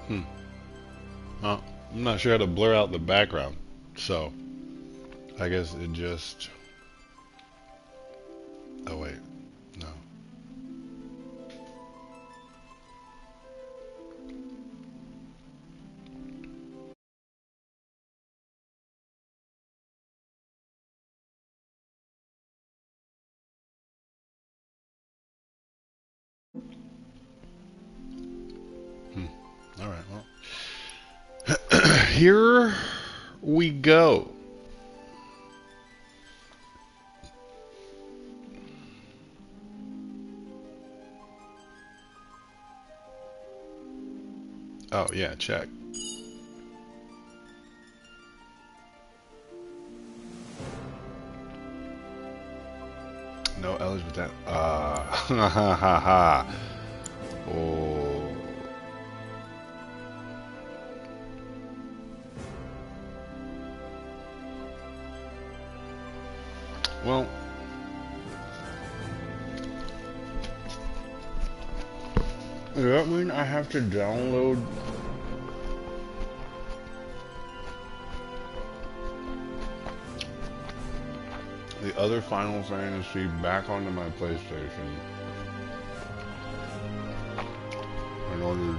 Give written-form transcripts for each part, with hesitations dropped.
Hmm. I'm not sure how to blur out the background, so I guess it just. Oh wait, no. Hmm. All right. Well, here we go. Oh yeah, check. No eligible that. Ha ha ha ha. Oh. Well. Does that mean I have to download the other Final Fantasy back onto my PlayStation in order to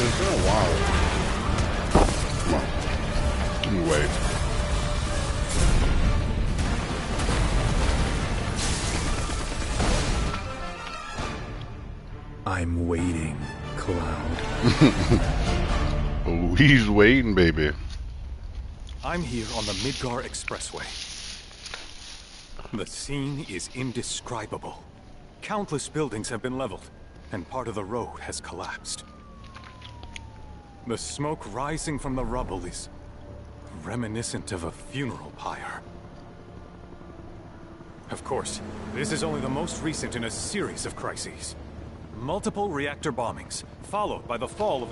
it's been a while. Come on. Let me wait. I'm waiting, Cloud. Oh, he's waiting, baby. I'm here on the Midgar Expressway. The scene is indescribable. Countless buildings have been leveled, and part of the road has collapsed. The smoke rising from the rubble is reminiscent of a funeral pyre. Of course, this is only the most recent in a series of crises. Multiple reactor bombings, followed by the fall of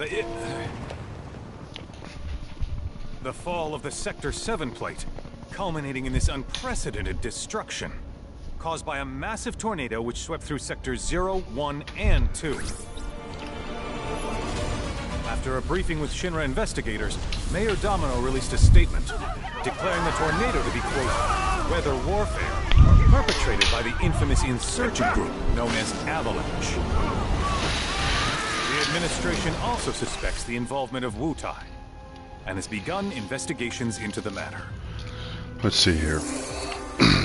the Sector 7 plate, culminating in this unprecedented destruction, caused by a massive tornado which swept through Sectors 0, 1, and 2. After a briefing with Shinra investigators, Mayor Domino released a statement, declaring the tornado to be, quote, weather warfare, perpetrated by the infamous insurgent group known as Avalanche. The administration also suspects the involvement of Wutai, and has begun investigations into the matter. Let's see here.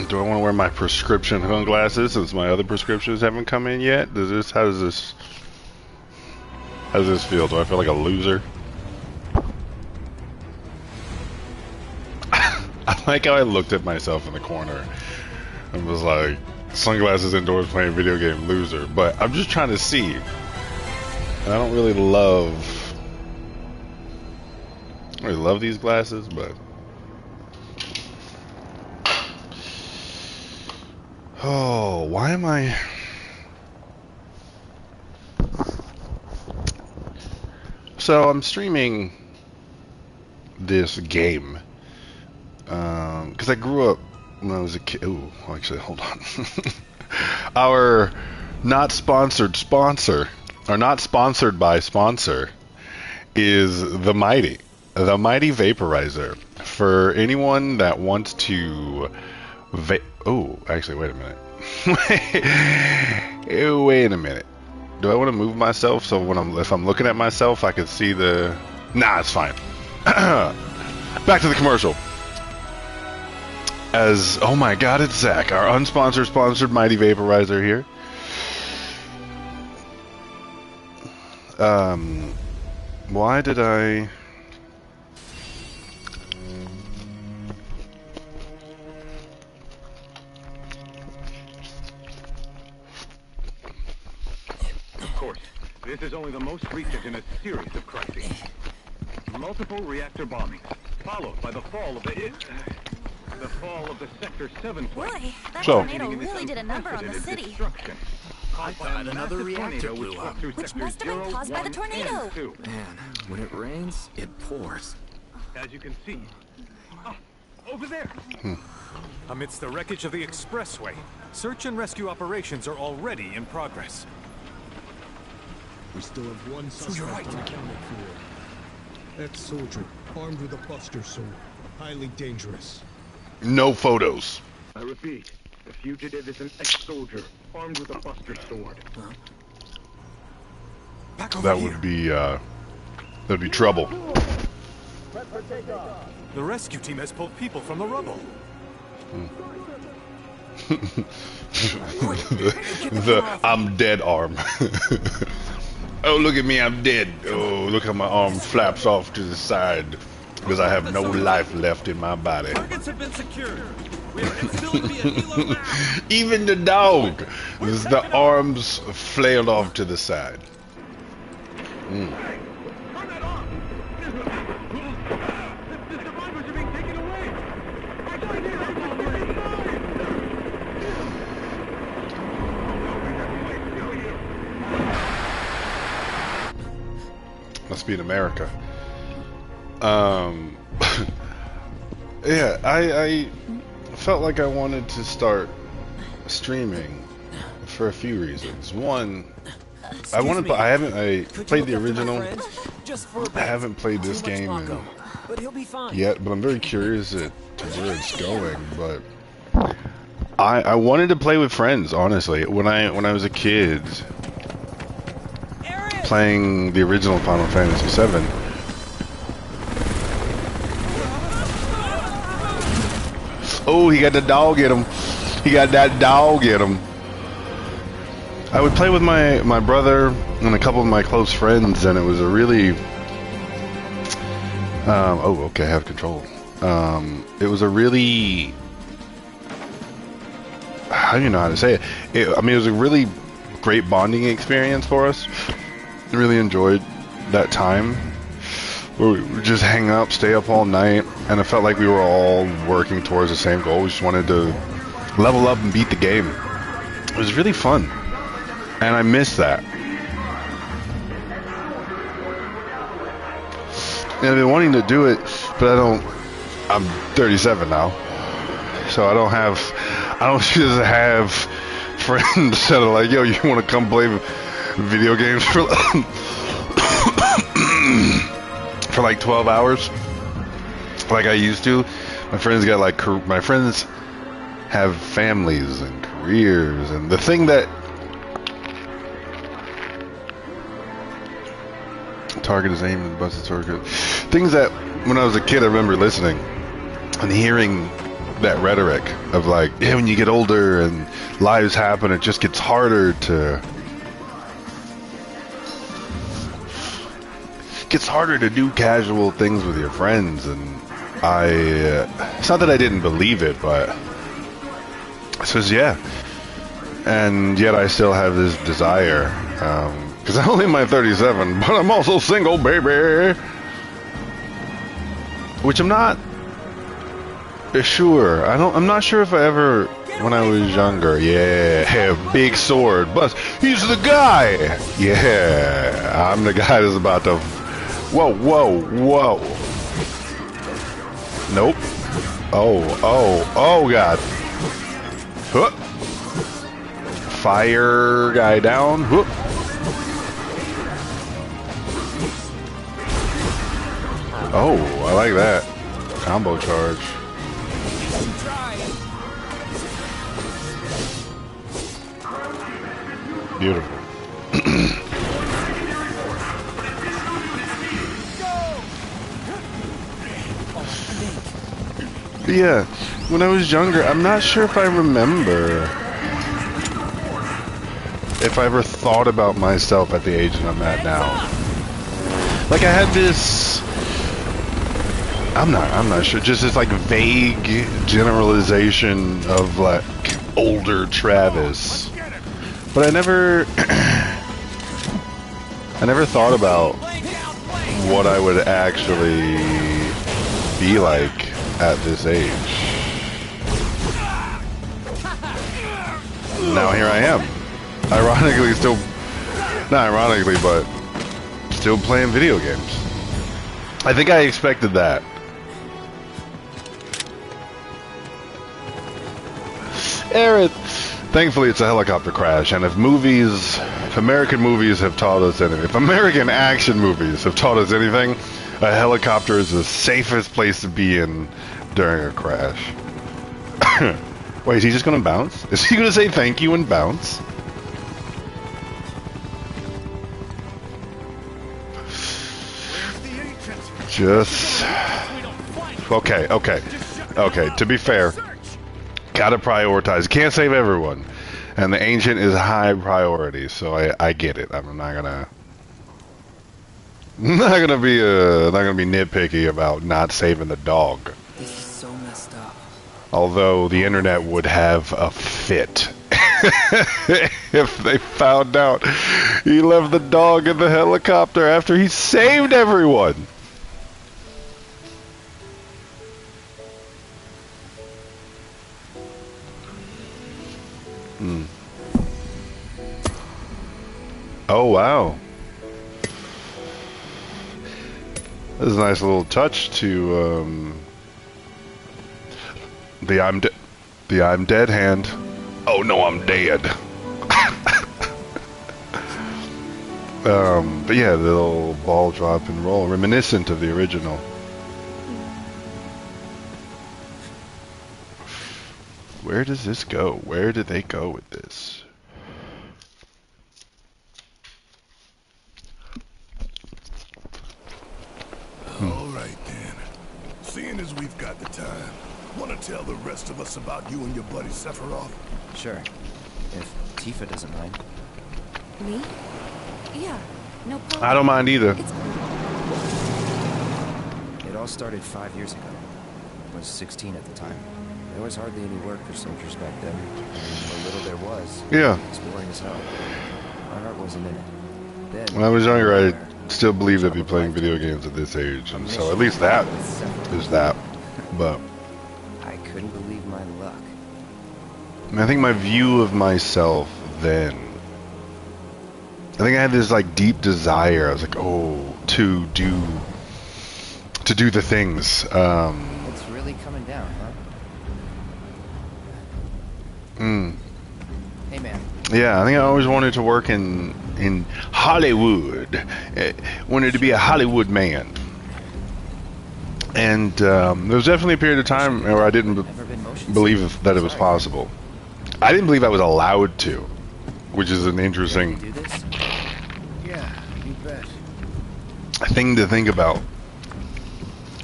Do I want to wear my prescription sunglasses since my other prescriptions haven't come in yet? How does this feel? Do I feel like a loser? I like how I looked at myself in the corner and was like, sunglasses indoors playing video game, loser. But I'm just trying to see. And I don't really love these glasses, but oh, why am I? So I'm streaming this game because I grew up when I was a kid. Ooh, actually, hold on. Our not sponsored sponsor, or not sponsored by sponsor, is the Mighty Vaporizer. For anyone that wants to Oh, actually, wait a minute. Wait a minute. Do I want to move myself so if I'm looking at myself, I can see the... Nah, it's fine. Back to the commercial. Oh my god, it's Zach, our unsponsored, sponsored Mighty Vaporizer here. Why did I... Of course, this is only the most recent in a series of crises. Multiple reactor bombings, followed by the fall of the Sector 7 flight. Boy, that So- tornado really did a number on the city. I thought another reactor blew up. Which must have been caused by the tornado. Man, when it rains, it pours. As you can see, over there. Amidst the wreckage of the expressway, search and rescue operations are already in progress. We still have one suspect unaccounted for. Ex-soldier, armed with a buster sword. Highly dangerous. No photos. I repeat, the fugitive is an ex-soldier, armed with a buster sword. That would be trouble. The rescue team has pulled people from the rubble. the I'm dead arm. Oh, look at me, I'm dead. Oh, look how my arm flaps off to the side because I have no life left in my body. Targets have been secured. We are installed to be a helo now. Even the dog, the arms flailed off to the side. Must be in America. Yeah, I felt like I wanted to start streaming for a few reasons. One, I played the original. I haven't played this game yet, but I'm very curious to where it's going. But I wanted to play with friends, honestly. When I was a kid, playing the original Final Fantasy VII. Oh, he got the dog at him. He got that dog at him. I would play with my brother and a couple of my close friends, and it was a really... oh, okay, I have control. It was a really... I don't even know how to say it. I mean, it was a really great bonding experience for us. Really enjoyed that time where we would just hang up, stay up all night, and it felt like we were all working towards the same goal. We just wanted to level up and beat the game. It was really fun, and I miss that. And I've been wanting to do it, but I'm 37 now, so I don't just have friends that are like, yo, you want to come play video games for for like 12 hours like I used to. My friends have families and careers, and the thing that target is aimed at the busted target. Things that when I was a kid I remember listening and hearing that rhetoric of like, yeah, when you get older and lives happen, it just gets harder to do casual things with your friends. And it's not that I didn't believe it, but I says, yeah. And yet I still have this desire, because I'm only in my 37, but I'm also single, baby. Which I'm not sure. I'm not sure if I ever, when I was younger, yeah, big sword, but he's the guy. Yeah, I'm the guy that's about to, whoa. Nope. Oh, God. Huh. Fire guy down. Whoop. Oh, I like that. Combo charge. Beautiful. But yeah, when I was younger, I'm not sure if I remember if I ever thought about myself at the age that I'm at now. Like I had this, I'm not sure, just this like vague generalization of like older Travis. But I never thought about what I would actually be like at this age. Now here I am. Ironically still, not ironically, but still playing video games. I think I expected that. Aerith, thankfully it's a helicopter crash, and if American movies have taught us anything, if American action movies have taught us anything, a helicopter is the safest place to be in during a crash. Wait, is he just gonna bounce? Is he gonna say thank you and bounce? Just... Okay. To be fair, gotta prioritize. Can't save everyone, and the ancient is high priority. So I get it. I'm not gonna be nitpicky about not saving the dog. This is so messed up. Although the internet would have a fit if they found out he left the dog in the helicopter after he saved everyone. Oh wow. This is a nice little touch to the I'm dead hand. Oh no, I'm dead. But yeah, the little ball drop and roll, reminiscent of the original. Where does this go? Where did they go with this? Alright then. Seeing as we've got the time, wanna tell the rest of us about you and your buddy Sephiroth? Sure. If Tifa doesn't mind. Me? Yeah, no problem. I don't mind either. It all started 5 years ago. I was 16 at the time. There was hardly any work for soldiers back then. What little there was. Yeah. Exploring as hell. My heart wasn't in it. Then, When I was younger, I still believed I'd be playing video games at this age, and so at least that is that. But I couldn't believe my luck. I think my view of myself then, I think I had this like deep desire. I was like, oh, to do the things. It's really coming down, huh? Hey man. Yeah, I think I always wanted to work in Hollywood. Wanted to be a Hollywood man. And there was definitely a period of time where I didn't believe that it was possible. I didn't believe I was allowed to, which is an interesting Yeah, you bet. thing to think about.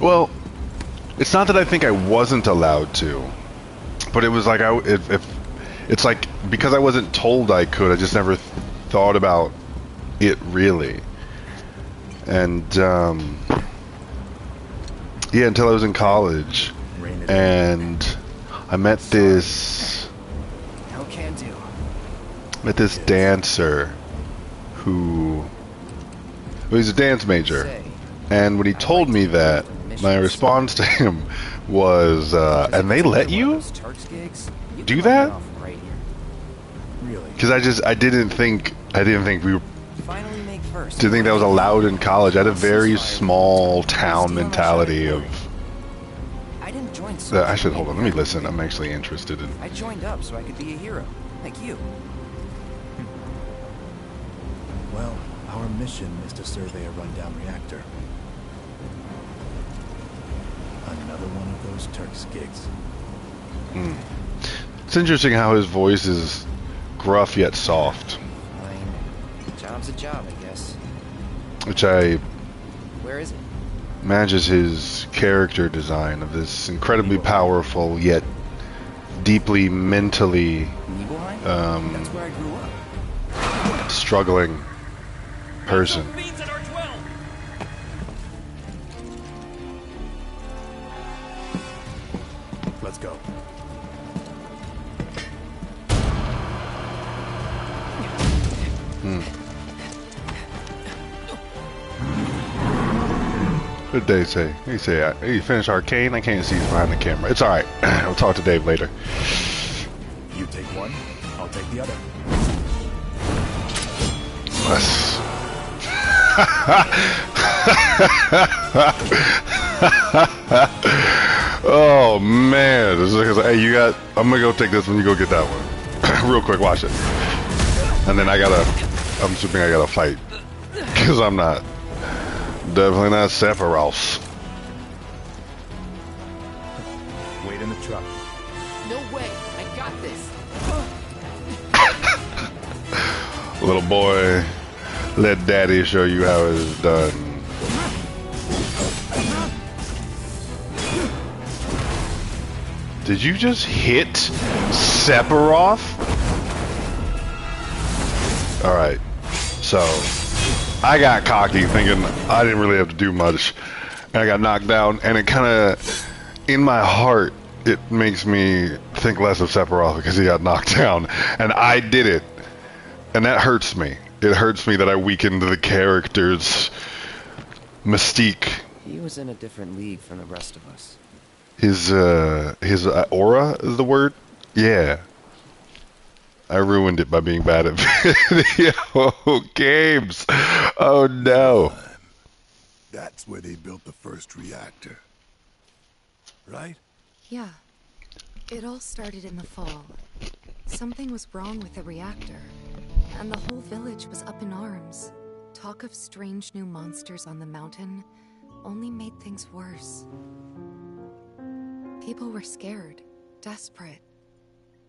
Well, it's not that I think I wasn't allowed to, but it was like it's like because I wasn't told I could, I just never thought about it really. And yeah, until I was in college, and I met this dancer who, well, he's a dance major, and when he told me that, my response to him was, and they let you do that? Because I didn't think we were, didn't think that was allowed in college. I had a very small town mentality of, I should, hold on, let me listen. I'm actually interested in. I joined up so I could be a hero, like you. Well, our mission is to survey a rundown reactor. Another one of those Turks gigs. It's interesting how his voice is gruff yet soft. I Job's a job, I guess. Which I Where is it? matches his character design of this incredibly powerful yet deeply mentally Nibelheim? That's where I grew up. struggling person. Fiends at R12. Let's go. What did Dave say? He said, "Hey, you finished Arcane? I can't see behind the camera. It's alright. I'll talk to Dave later." You take one, I'll take the other. Let's... Oh man. This is like, hey, you got... I'm gonna go take this one, you go get that one. Real quick, watch it. And then I'm assuming I gotta fight. Because I'm not. Definitely not Sephiroth. Wait in the truck. No way. I got this. Little boy, let daddy show you how it's done. Did you just hit Sephiroth? Alright, so I got cocky thinking I didn't really have to do much. And I got knocked down, and it kind of, in my heart, it makes me think less of Sephiroth because he got knocked down. And I did it. And that hurts me. It hurts me that I weakened the character's mystique. He was in a different league from the rest of us. His aura is the word? Yeah. I ruined it by being bad at video games. Oh no. That's where they built the first reactor. Right? Yeah. It all started in the fall. Something was wrong with the reactor, and the whole village was up in arms. Talk of strange new monsters on the mountain only made things worse. People were scared, desperate.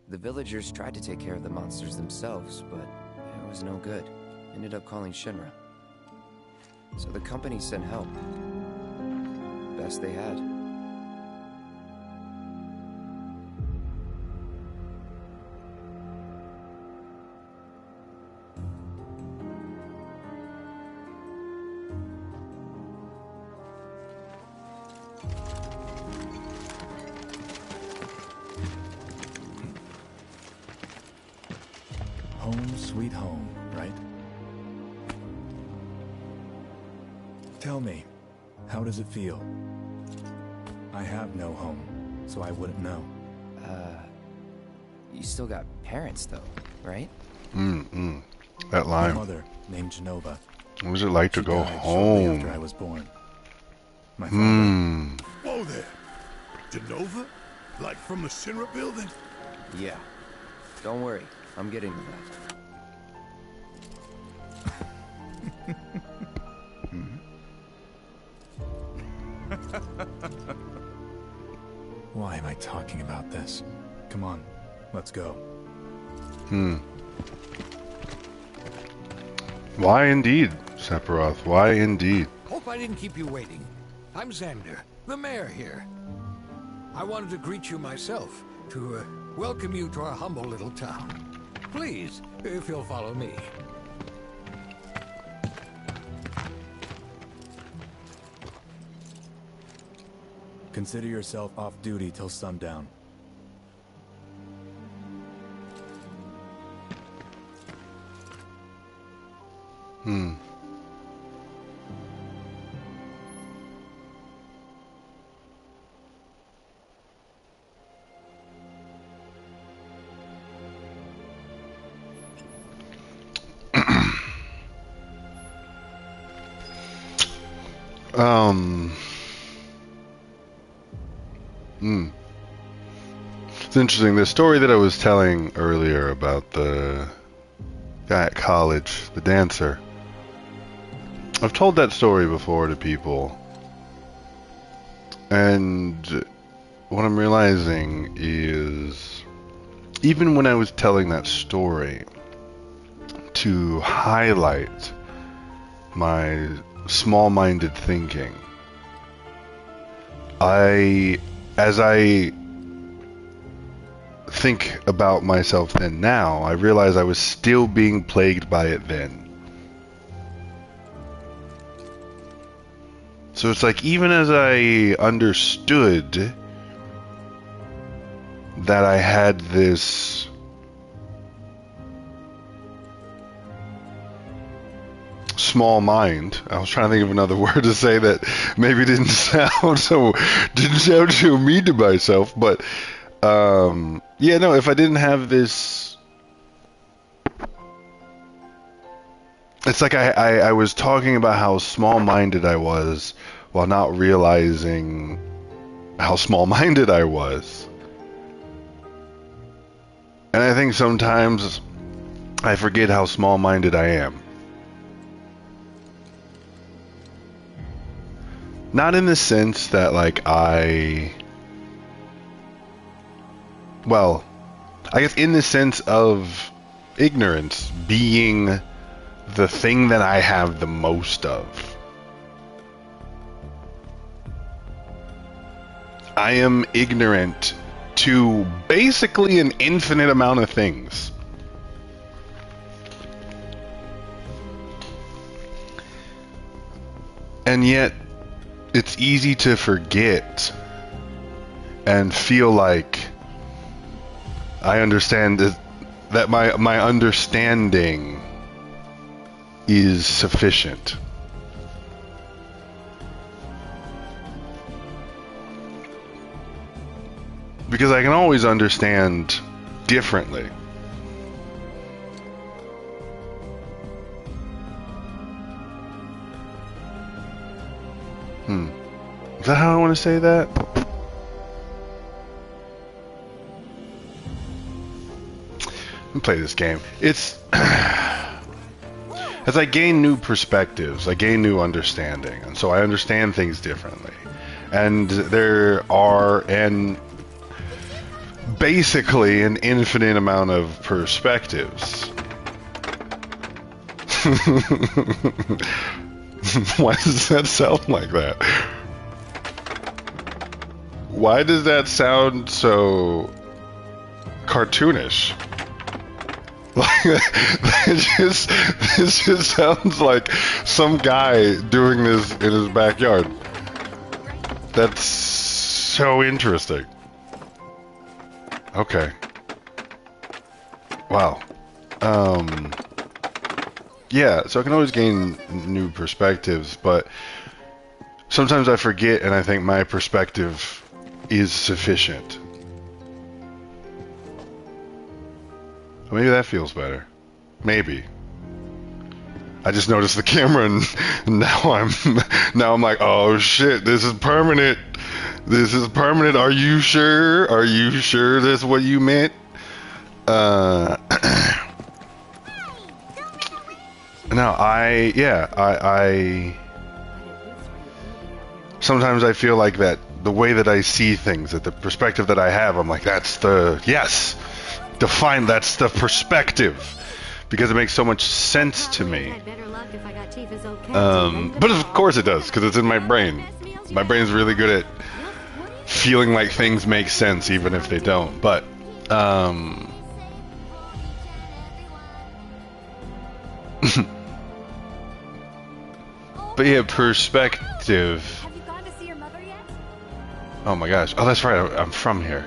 The villagers tried to take care of the monsters themselves, but it was no good. Ended up calling Shinra. So the company sent help. Best they had. Home sweet home, right? Tell me, how does it feel? I have no home, so I wouldn't know. You still got parents, though, right? That My line. mother, named Genova. What was it like to She go died shortly after I home? was born. My father, Whoa there. Genova? Like from the Shinra building? Yeah. Don't worry, I'm getting to that. why am I talking about this? Come on, let's go. Why indeed, Sephiroth? Why indeed? Hope I didn't keep you waiting. I'm Xander, the mayor here. I wanted to greet you myself, to welcome you to our humble little town. Please, if you'll follow me. Consider yourself off duty till sundown. It's interesting. The story that I was telling earlier about the guy at college, the dancer. I've told that story before to people. And what I'm realizing is, even when I was telling that story, to highlight my small-minded thinking. As I think about myself then now, I realize I was still being plagued by it then. So it's like, even as I understood that I had this small mind, I was trying to think of another word to say that maybe didn't sound so mean to myself, but yeah, no, if I didn't have this, it's like I was talking about how small-minded I was while not realizing how small-minded I was. And I think sometimes I forget how small-minded I am. Not in the sense that, like, well, I guess in the sense of ignorance being the thing that I have the most of. I am ignorant to basically an infinite amount of things. And yet, it's easy to forget and feel like I understand that my understanding is sufficient. Because I can always understand differently. Is that how I want to say that? Let me play this game. It's as I gain new perspectives, I gain new understanding, and so I understand things differently. And there are basically an infinite amount of perspectives. Why does that sound like that? Why does that sound so cartoonish? Like, this just sounds like some guy doing this in his backyard. That's so interesting. Okay. Wow. Yeah, so I can always gain new perspectives, but sometimes I forget and I think my perspective is sufficient. Maybe that feels better. Maybe. I just noticed the camera and now I'm like, oh shit, this is permanent. This is permanent. Are you sure? Are you sure that's what you meant? No, I sometimes I feel like that the way that I see things, that the perspective that I have, I'm like, that's the, yes, define, that's the perspective, because it makes so much sense to me. But of course it does, because it's in my brain. My brain's really good at feeling like things make sense even if they don't. But but yeah, perspective. Have you gone to see your mother yet? Oh my gosh. Oh, that's right. I'm from here.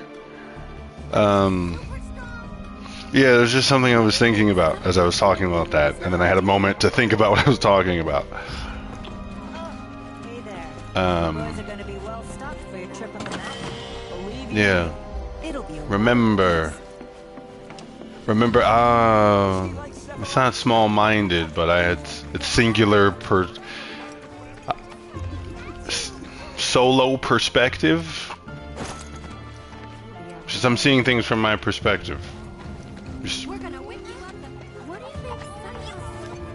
Yeah, there's just something I was thinking about as I was talking about that, and then I had a moment to think about what I was talking about. Hey there. Boys are gonna be well stocked for your trip on the mountain. Believe me, Yeah. it'll be a Remember, it's not small-minded, but I had it's singular solo perspective. Just I'm seeing things from my perspective. Just,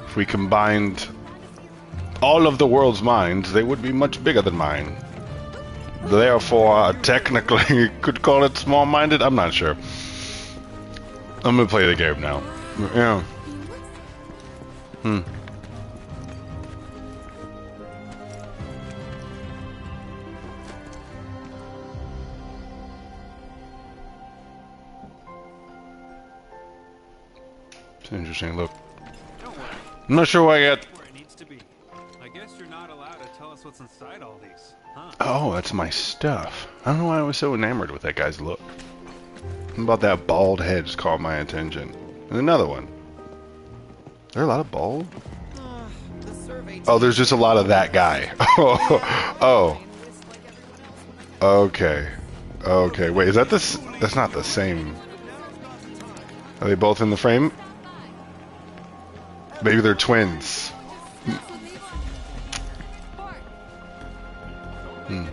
if we combined all of the world's minds, they would be much bigger than mine. Therefore, technically, you could call it small-minded. I'm not sure. I'm gonna play the game now. Yeah. Hmm. It's an interesting look. Don't worry. I'm not sure why I got... Where it needs to be. I guess you're not allowed to tell us what's inside all these, huh? Oh, that's my stuff. I don't know why I was so enamored with that guy's look. Something about that bald head just caught my attention. And another one. Are there a lot of bald? Oh, there's just a lot of that guy. Oh. Okay. Okay, wait, is that this? That's not the same. Are they both in the frame? Maybe they're twins. Hmm.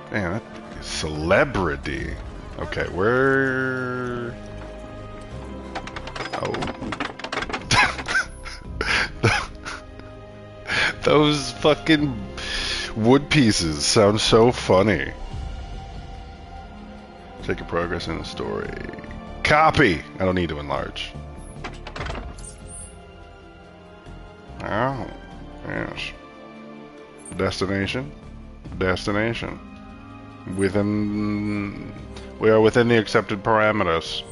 Damn, that celebrity. Okay, where? Oh. Those fucking wood pieces sound so funny. Check your progress in the story. Copy! I don't need to enlarge. Oh, yes. Destination. Destination. We are within the accepted parameters.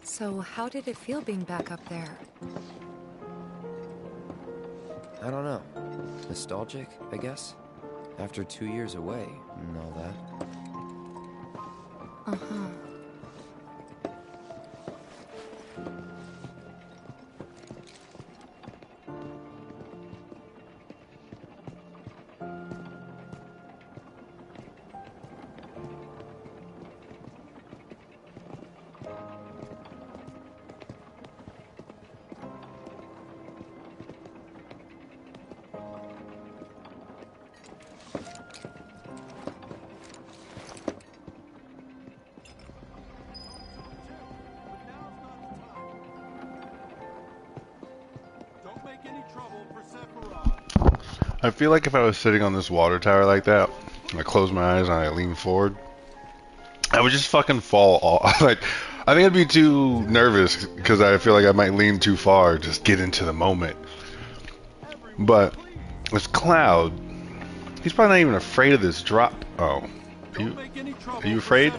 So how did it feel being back up there? I don't know. Nostalgic, I guess? After 2 years away and all that. Uh-huh. I feel like if I was sitting on this water tower like that, and I close my eyes and I lean forward, I would just fucking fall off. Like, I think I'd be too nervous because I feel like I might lean too far, just get into the moment. But with Cloud, he's probably not even afraid of this drop. Oh, are you afraid?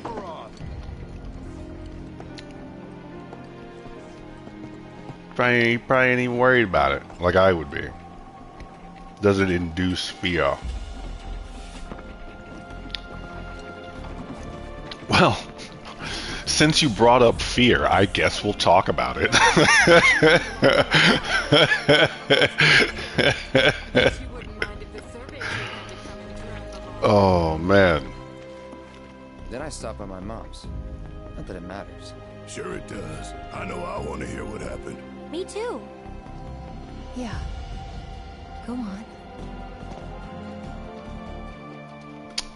Probably ain't even worried about it, like I would be. Does it induce fear? Well, since you brought up fear, I guess we'll talk about it. Oh, man. Then I stopped by my mom's. Not that it matters. Sure it does. I know I want to hear what happened. Me too. Yeah. Go on.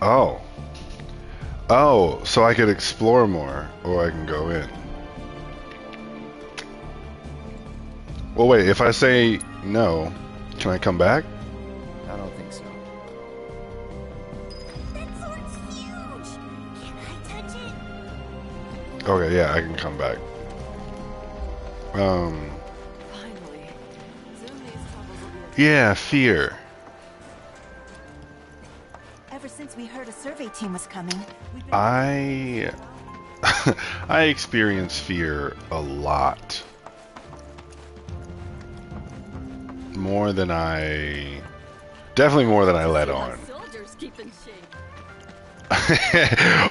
Oh. Oh, so I could explore more, or I can go in. Well, wait, if I say no, can I come back? I don't think so. That sword's huge! Can I touch it? Okay, yeah, I can come back. Finally. Yeah, fear. Ever since we heard a survey team was coming, we've been... I experience fear a lot. More than definitely more than I let on. Soldiers keep in shape.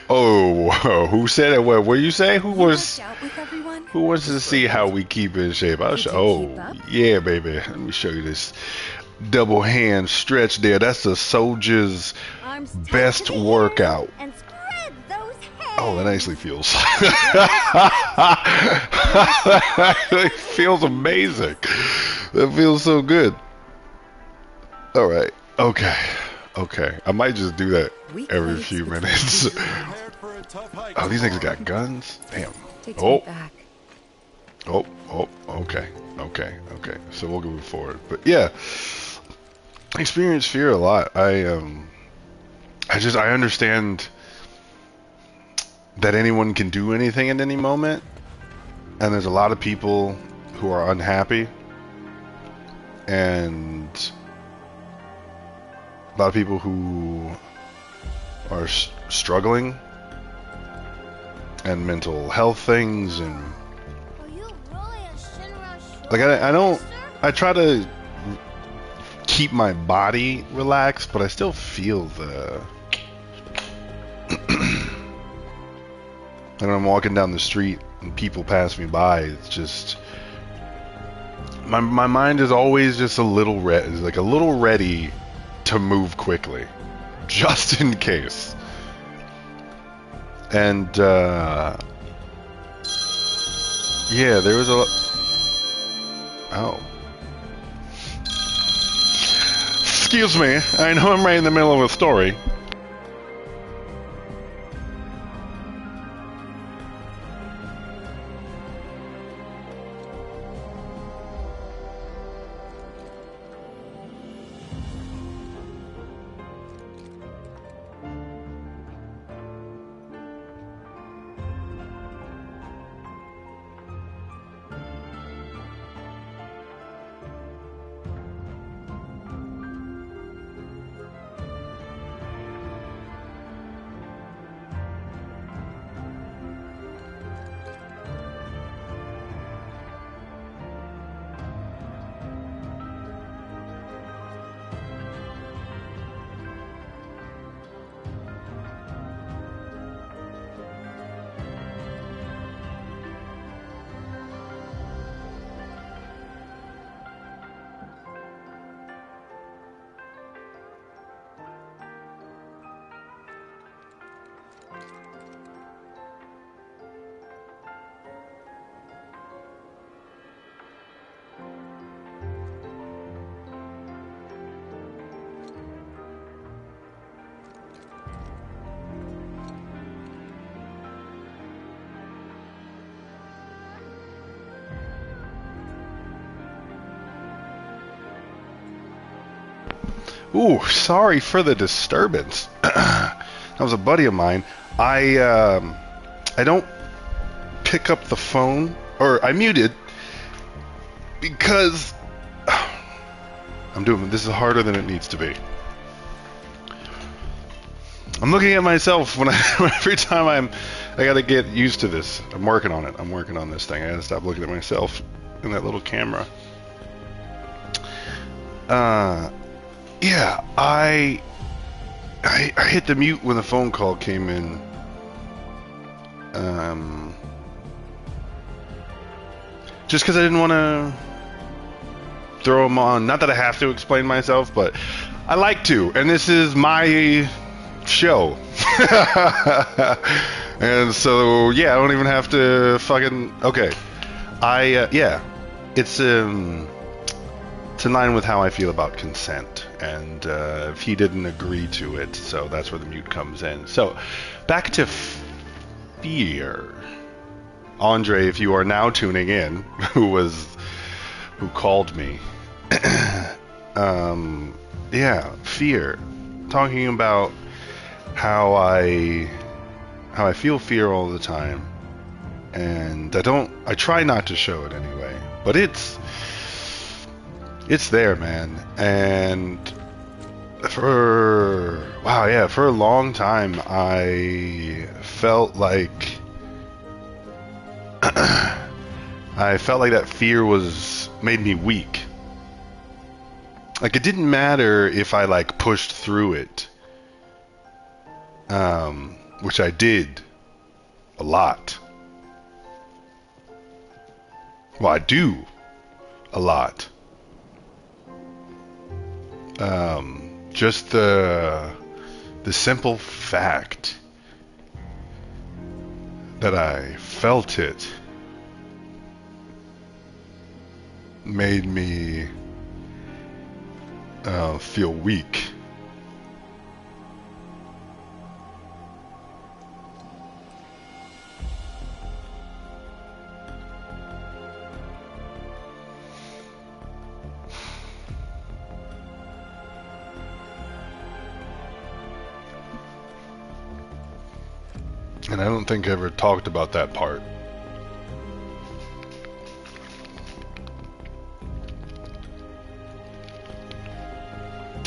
Oh, who said it? What you say? Who Worked out with everyone? wants to see how we keep in shape? Did you Oh, keep up? yeah, baby. Let me show you this double hand stretch there. That's the soldier's Arms tight best to the workout. ears and spread those hands. Oh, that actually feels. It feels amazing. That feels so good. All right. Okay. Okay. I might just do that every few minutes. Oh, these niggas got guns? Damn. Takes me back. Okay. So we'll go move forward. But yeah, I experience fear a lot. I understand that anyone can do anything at any moment, and there's a lot of people who are unhappy, and a lot of people who are struggling, and mental health things, and like I try to keep my body relaxed, but I still feel the when I'm walking down the street and people pass me by, it's just my mind is always just a little ready to move quickly, just in case. And yeah, there was excuse me, I know I'm right in the middle of a story. Ooh, sorry for the disturbance. That was a buddy of mine. I don't pick up the phone, or I muted because this is harder than it needs to be. I'm looking at myself every time I gotta get used to this. I'm working on it. I'm working on this thing. I gotta stop looking at myself in that little camera. Yeah, I hit the mute when the phone call came in. Just because I didn't want to throw them on. Not that I have to explain myself, but I like to. And this is my show. And so, yeah, I don't even have to fucking... Okay. Yeah. It's in line with how I feel about consent. And if he didn't agree to it, so that's where the mute comes in. So, back to fear. Andre, if you are now tuning in, who called me. Yeah, fear. Talking about how I feel fear all the time. And I try not to show it anyway. But it's there, man. And for a long time I felt like that fear made me weak. Like, it didn't matter if I like pushed through it, which I did a lot. Well, I do a lot. Just the simple fact that I felt it made me feel weak. And I don't think I ever talked about that part.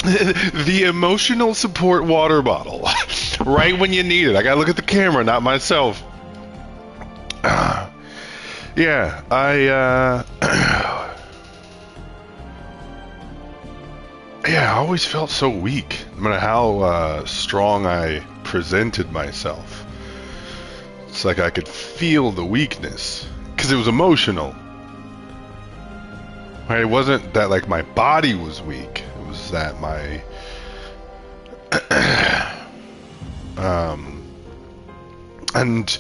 The emotional support water bottle. Right when you need it. I gotta look at the camera, not myself. Yeah, yeah, I always felt so weak, no matter how strong I presented myself. It's like I could feel the weakness, because it was emotional. Right? It wasn't that like my body was weak. It was that my and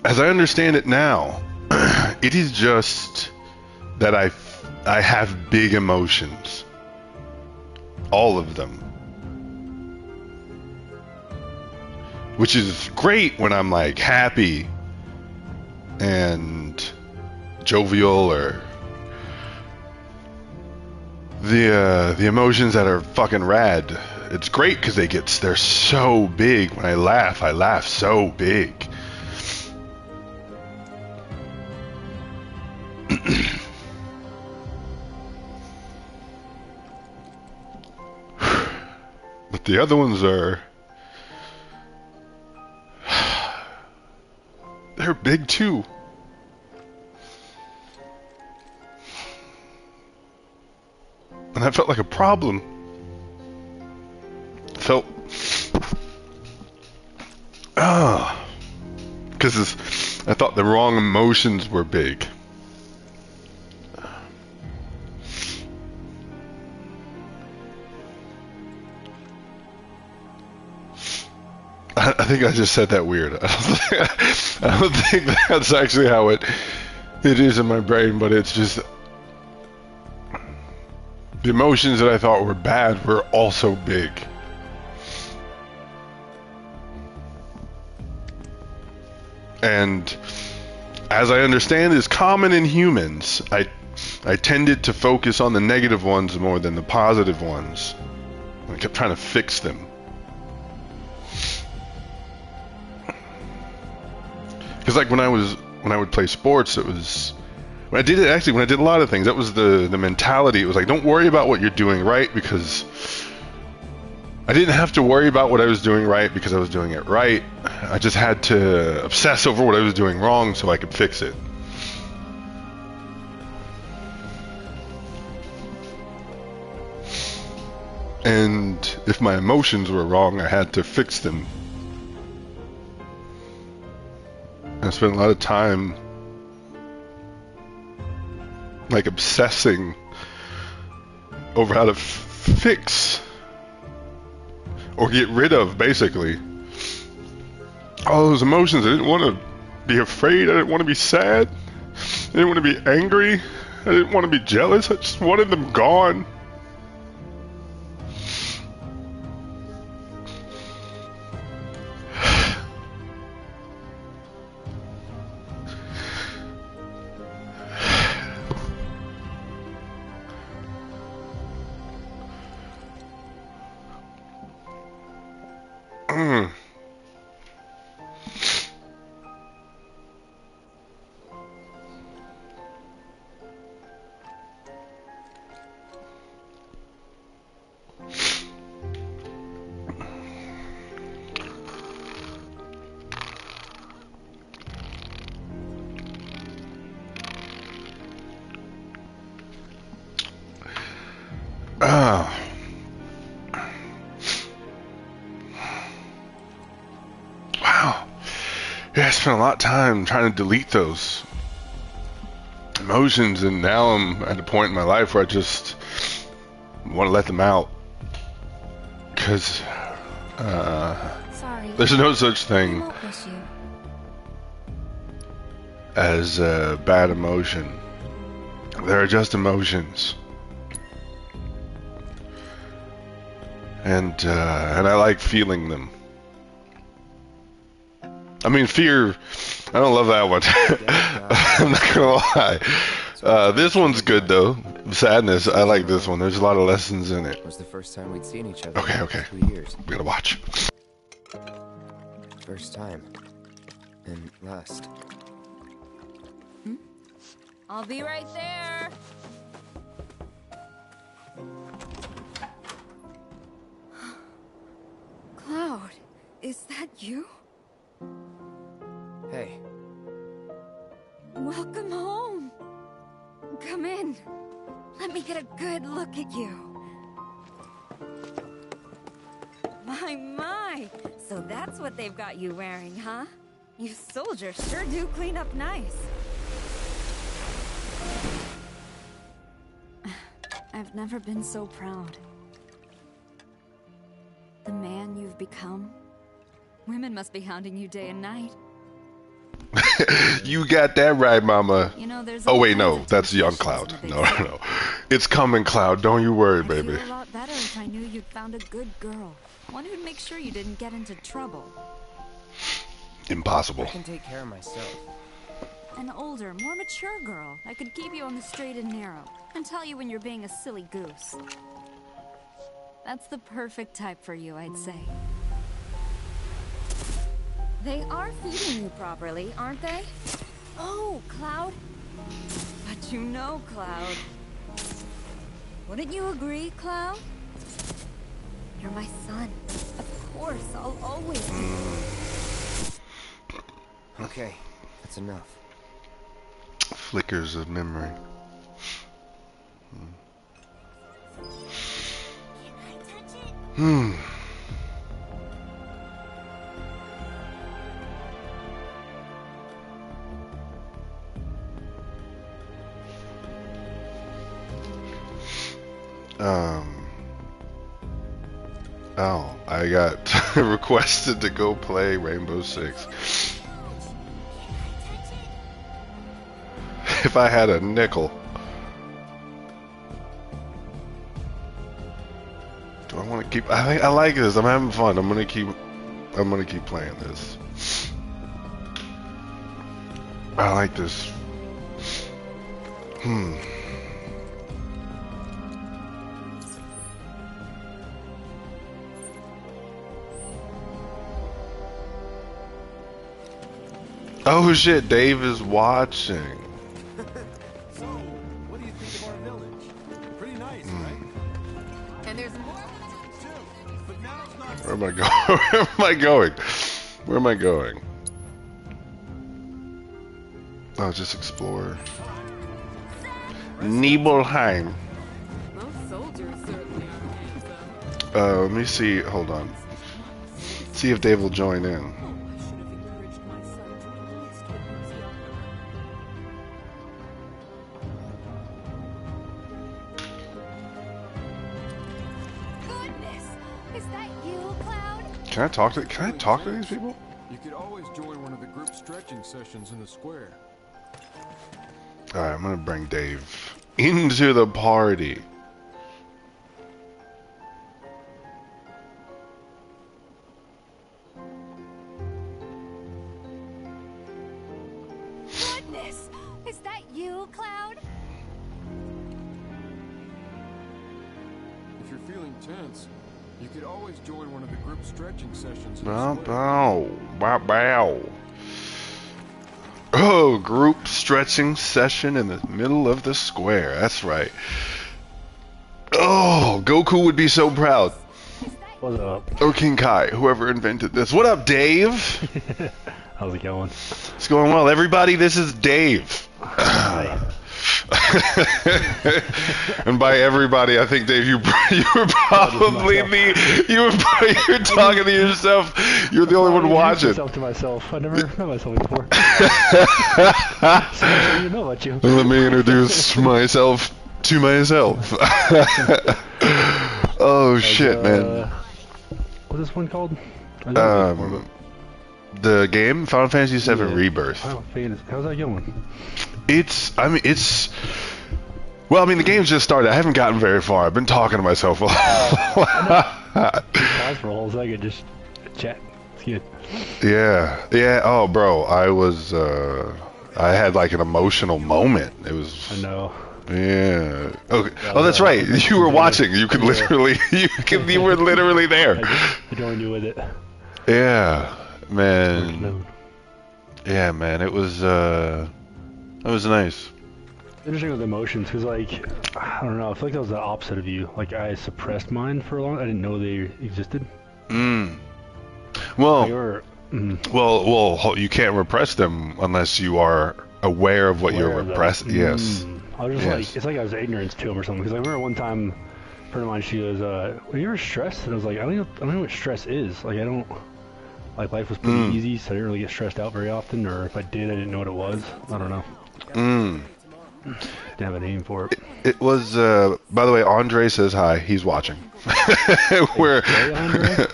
as I understand it now, it is just that I have big emotions. All of them. Which is great when I'm like happy and jovial, or the emotions that are fucking rad. It's great because they're so big. When I laugh so big. But the other ones are... they're big too. And that felt like a problem. Felt... because I thought the wrong emotions were big. I think I just said that weird. I don't think that's actually how it is in my brain, but it's just the emotions that I thought were bad were also big. And as I understand is common in humans, I tended to focus on the negative ones more than the positive ones. I kept trying to fix them. Because like when I would play sports, it was when I did a lot of things, that was the mentality. It was like, don't worry about what you're doing right, because I didn't have to worry about what I was doing right because I was doing it right. I just had to obsess over what I was doing wrong so I could fix it. And if my emotions were wrong, I had to fix them. I spent a lot of time like obsessing over how to fix or get rid of, basically, all those emotions. I didn't want to be afraid. I didn't want to be sad. I didn't want to be angry. I didn't want to be jealous. I just wanted them gone. Wow. Yeah, I spent a lot of time trying to delete those emotions, and now I'm at a point in my life where I just want to let them out. Because there's no such thing as a bad emotion. There are just emotions. And I like feeling them. I mean, fear, I don't love that one. I'm not gonna lie. This one's good though. Sadness, I like this one. There's a lot of lessons in it. It was the first time we'd seen each other. Okay. In 2 years. We gotta watch. First time. And last. I'll be right there. Cloud, is that you? Hey. Welcome home. Come in. Let me get a good look at you. My. So that's what they've got you wearing, huh? You soldiers sure do clean up nice. I've never been so proud. The man you've become. Women must be hounding you day and night. You got that right, Mama. You know, there's Oh all wait, kinds no, of that's young temptations Cloud. in the No, big no, city. no. It's coming, Cloud. Don't you worry, I'd baby. feel a lot better if I knew you'd found a good girl. One who'd make sure you didn't get into trouble. Impossible. I can take care of myself. An older, more mature girl that could keep you on the straight and narrow and tell you when you're being a silly goose. That's the perfect type for you, I'd say. They are feeding you properly, aren't they? Oh, Cloud. But you know, Cloud. Wouldn't you agree, Cloud? You're my son. Of course, I'll always be. Okay, that's enough. Flickers of memory. Oh, I got requested to go play Rainbow Six. If I had a nickel. Do I want to keep? I like this. I'm having fun. I'm gonna keep playing this. I like this. Oh shit, Dave is watching. So, what do you think of our village? Pretty nice, right? And there's more. Too. But now it's not. Where am I going? Where am I going? Where am I going? Oh, just explore. Nibelheim. Most soldiers certainly are handsome. Let me see. Hold on. See if Dave will join in. I should have encouraged my son to enlist when he was young. Goodness! Is that you, Cloud? Can I talk to these people? You could always join one of the group stretching sessions in the square. Alright, I'm gonna bring Dave into the party. Goodness! Is that you, Cloud? If you're feeling tense, you could always join one of the group stretching sessions in Bow, the square. bow, bow, bow. Oh, group stretching session in the middle of the square. That's right. Oh, Goku would be so proud. What's up? Or King Kai, whoever invented this. What up, Dave? How's it going? It's going well. Everybody, this is Dave. Hi. And by everybody, I think, Dave, you were probably you're talking to yourself. You're the only one watching. Myself to myself. I never met myself before. So you know about you. Let me introduce myself to myself. Oh shit, man. What's this one called? The game Final Fantasy VII Rebirth. Final Fantasy. How's that going? Well, the game's just started. I haven't gotten very far. I've been talking to myself a lot. Pause for a whole second, just chat. It's good. Yeah. Oh, bro, I had like an emotional moment. It was. I know. Yeah. Okay. Oh, that's right. You were watching. You could literally. You were literally there. I joined you with it. Yeah. Man. Yeah, man, it was nice. Interesting with emotions, because, like, I don't know, I feel like that was the opposite of you. Like, I suppressed mine for a long time. I didn't know they existed. Well, well, you can't repress them unless you are aware of what you're repressing. Yes. I was just like, it's like I was ignorant to them or something. Because I remember one time, a friend of mine, she goes, "Were you ever stressed?" And I was like, I don't know what stress is. Like, I don't. Like, life was pretty easy, so I didn't really get stressed out very often. Or if I did, I didn't know what it was. I don't know. Didn't have a name for it. It was, by the way, Andre says hi. He's watching. We're,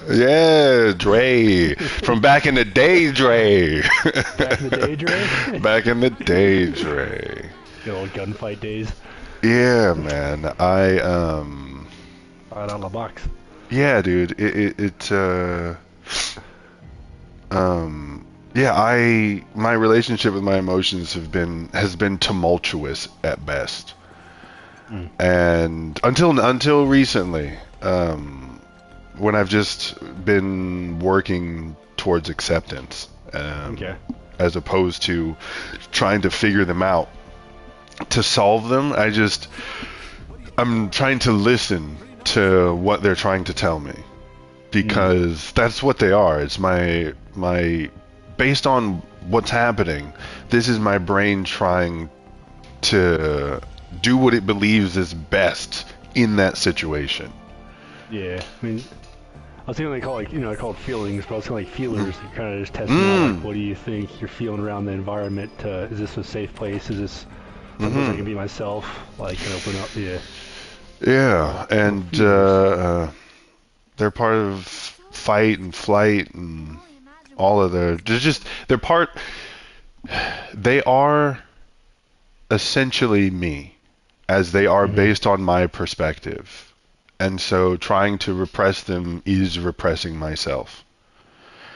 yeah, Dre. From back in the day, Dre. Back in the day, Dre? Back in the day, Dre. Good old gunfight days. Yeah, man. Right out of the box. Yeah, dude. Yeah, my relationship with my emotions has been tumultuous at best, and until recently, when I've just been working towards acceptance, as opposed to trying to figure them out, to solve them. I'm trying to listen to what they're trying to tell me, because that's what they are. It's my based on what's happening, this is my brain trying to do what it believes is best in that situation. Yeah, I mean, I was thinking they call I call it feelings, but I was thinking like feelers. You're kind of just testing out, like, what do you think you're feeling around the environment? Is this a safe place? Is this something I can be myself? Like, can open up? Yeah, and they're part of fight and flight and all of they are essentially me, as they are based on my perspective, and so trying to repress them is repressing myself.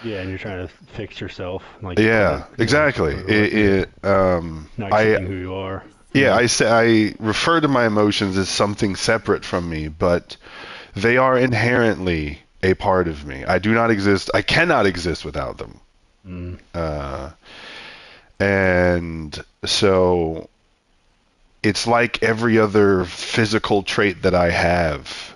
Yeah, and you're trying to fix yourself. Like, exactly. Not accepting who you are. Yeah, I refer to my emotions as something separate from me, but they are inherently a part of me. I cannot exist without them. And so it's like every other physical trait that I have.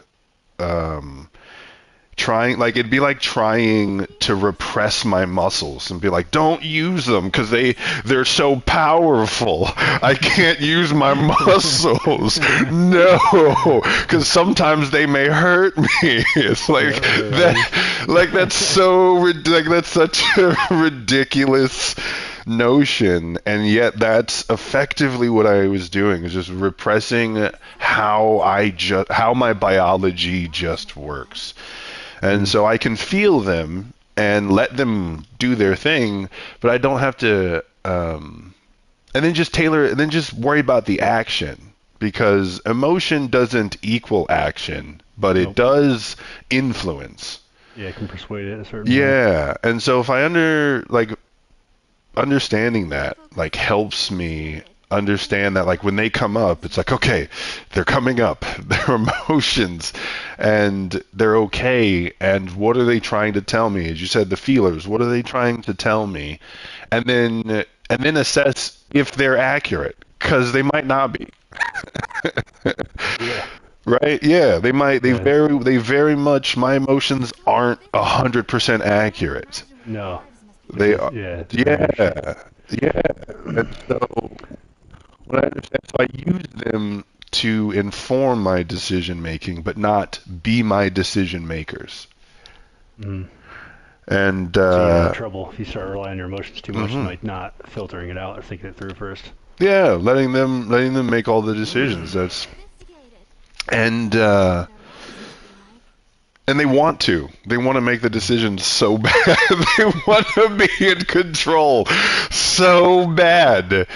It'd be like trying to repress my muscles and be like, don't use them because they're so powerful. I can't use my muscles. No, because sometimes they may hurt me. It's like that's such a ridiculous notion, and yet that's effectively what I was doing, is just repressing how my biology just works. And so I can feel them and let them do their thing, but I don't have to, and then just worry about the action, because emotion doesn't equal action, but it does influence. Yeah, it can persuade it a certain way. And so if understanding that, like, helps me understand that, like, when they come up, it's like, okay, they're coming up, they're emotions, and they're okay, and what are they trying to tell me? As you said, the feelers, what are they trying to tell me? And then assess if they're accurate, because they might not be. Right? Yeah, they might. They very much. My emotions aren't 100% accurate. No, they are. Yeah. And so what I understand, so I use them to inform my decision making, but not be my decision makers. And so you have trouble if you start relying on your emotions too much, like not filtering it out or thinking it through first. Yeah, letting them make all the decisions. And they want to. They want to make the decisions so bad. They want to be in control so bad.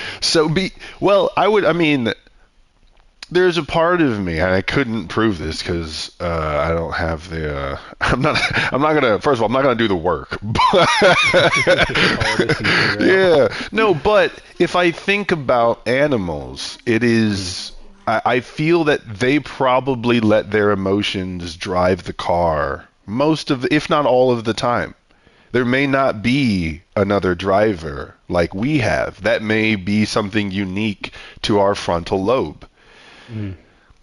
There's a part of me, and I couldn't prove this because I don't have the. I'm not gonna. First of all, I'm not gonna do the work. But if I think about animals, it is. I feel that they probably let their emotions drive the car most of the, if not all of the time. there may not be another driver like we have. That may be something unique to our frontal lobe.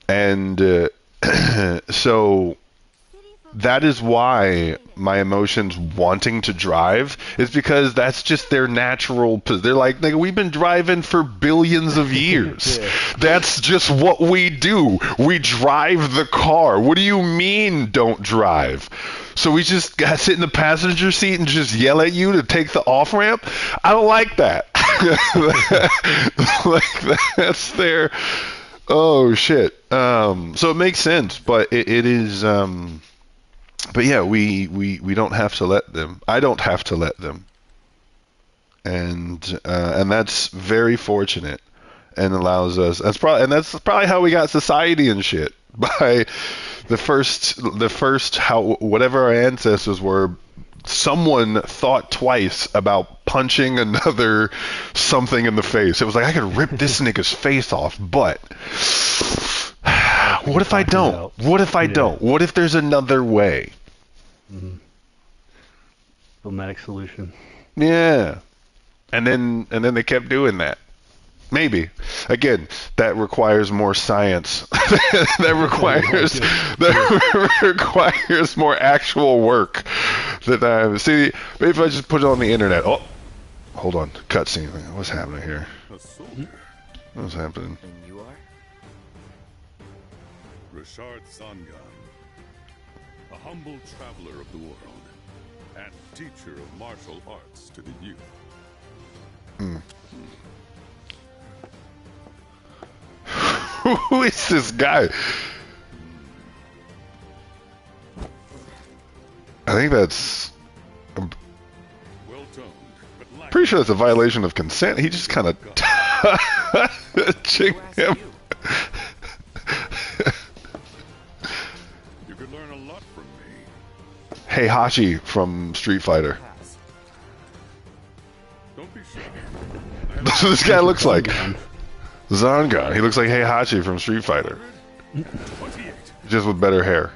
And so that is why my emotions wanting to drive is because that's just their natural. They're like, nigga, we've been driving for billions of years. That's just what we do. We drive the car. What do you mean don't drive? So we just got sit in the passenger seat and just yell at you to take the off ramp? I don't like that. Like that's their. Oh shit. So it makes sense, but it is. But yeah, we don't have to let them. I don't have to let them, and that's very fortunate, and allows us. That's probably how we got society and shit, by the first how whatever our ancestors were. Someone thought twice about punching another something in the face. It was like, I could rip this nigga's face off, but what if I don't? What if I don't? What if there's another way? Diplomatic solution. Yeah. And then they kept doing that. Maybe. Again, that requires more science. that requires more actual work. See, maybe if I just put it on the internet. Oh, hold on. Cutscene. What's happening here? What's happening? And you are? Richard Zangan, a humble traveler of the world, and teacher of martial arts to the youth. Who is this guy? I think that's. I'm pretty sure that's a violation of consent. He just kind of touching him. You could learn a lot from me. Hey, Hachi from Street Fighter. Don't be shy. That's what this guy looks like. Zangan. He looks like Heihachi from Street Fighter. Just with better hair.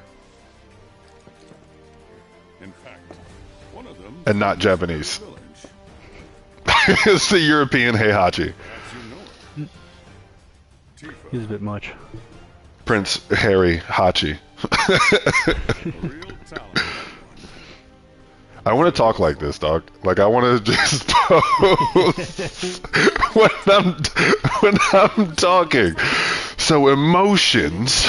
In fact, one of them and not Japanese. It's the European Heihachi. He's a bit much. Prince Harry Hachi. I want to talk like this, dog. Like I want to just pose when I'm talking. So emotions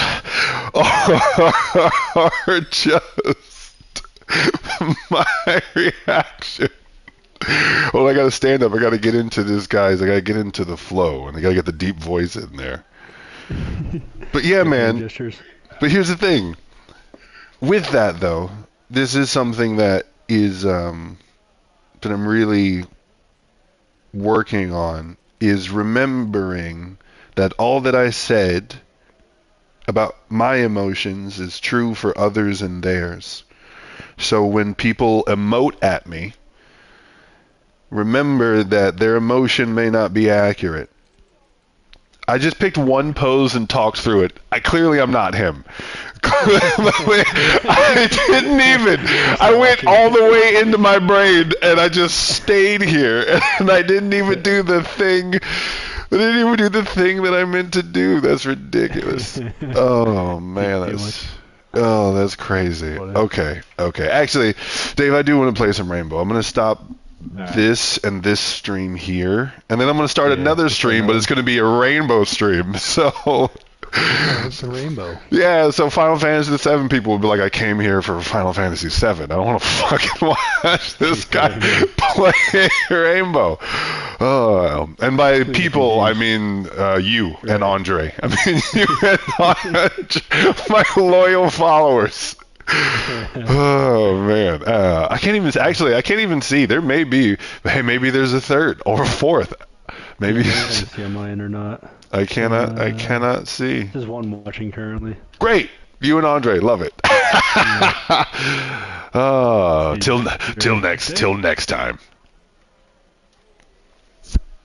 are just my reaction. Well, I got to stand up. I got to get into this, guys. I got to get into the flow, and I got to get the deep voice in there. But yeah, man. But here's the thing. With that, though, this is something that is that I'm really working on, is remembering that all that I said about my emotions is true for others and theirs. So when people emote at me, remember that their emotion may not be accurate. I just picked one pose and talked through it. Clearly I'm not him. I didn't even. I went all the way into my brain and I just stayed here and I didn't even do the thing. I didn't even do the thing that I meant to do. That's ridiculous. Oh man, that's crazy. Okay. Actually, Dave, I do want to play some Rainbow. I'm gonna stop this and this stream here, and then I'm going to start another stream, but it's going to be a Rainbow stream. So what's the Rainbow? Yeah, so Final Fantasy VII people will be like, I came here for Final Fantasy VII. I don't want to fucking watch this guy play Rainbow. And by people, I mean you and Andre. I mean you and Andre, my loyal followers. Oh man, I can't even see. There may be, maybe there's a third or a fourth. Maybe see on mine or not. I cannot see. There's one watching currently. Great, you and Andre, love it. Till next time.